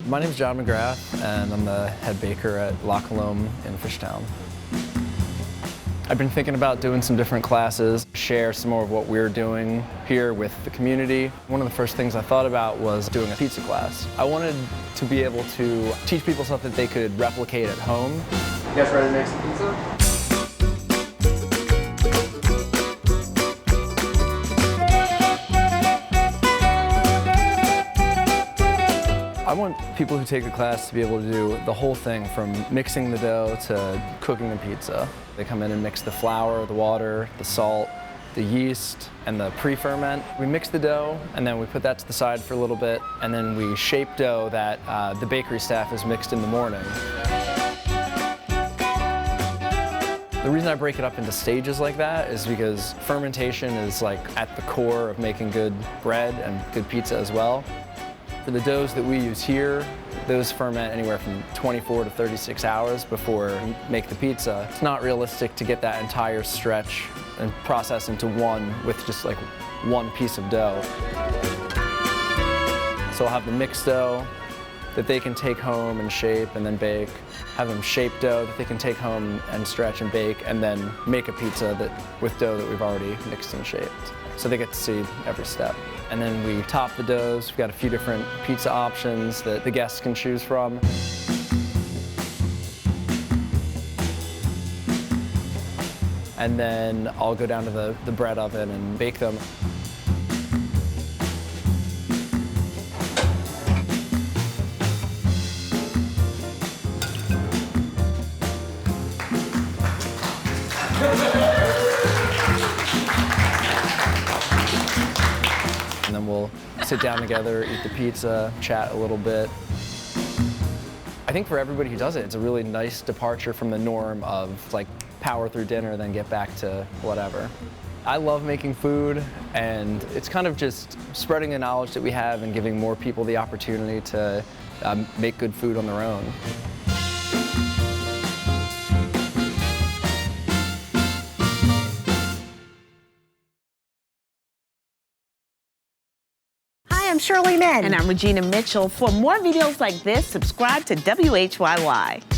My name's John McGrath, and I'm the head baker at Colombe in Fishtown. I've been thinking about doing some different classes, share some more of what we're doing here with the community. One of the first things I thought about was doing a pizza class. I wanted to be able to teach people something they could replicate at home. You guys ready to make some pizza? I want people who take a class to be able to do the whole thing from mixing the dough to cooking the pizza. They come in and mix the flour, the water, the salt, the yeast, and the pre-ferment. We mix the dough, and then we put that to the side for a little bit, and then we shape dough that the bakery staff has mixed in the morning. The reason I break it up into stages like that is because fermentation is like at the core of making good bread and good pizza as well. For the doughs that we use here, those ferment anywhere from 24 to 36 hours before we make the pizza. It's not realistic to get that entire stretch and process into one with just like one piece of dough. So I'll have the mixed dough that they can take home and shape and then bake. Have them shape dough that they can take home and stretch and bake, and then make a pizza with dough that we've already mixed and shaped. So they get to see every step. And then we top the doughs. We've got a few different pizza options that the guests can choose from. And then I'll go down to the bread oven and bake them. And then we'll sit down together, eat the pizza, chat a little bit. I think for everybody who does it, it's a really nice departure from the norm of like power through dinner, then get back to whatever. I love making food, and it's kind of just spreading the knowledge that we have and giving more people the opportunity to make good food on their own. I'm Shirley. And I'm Regina Mitchell. For more videos like this, subscribe to WHYY.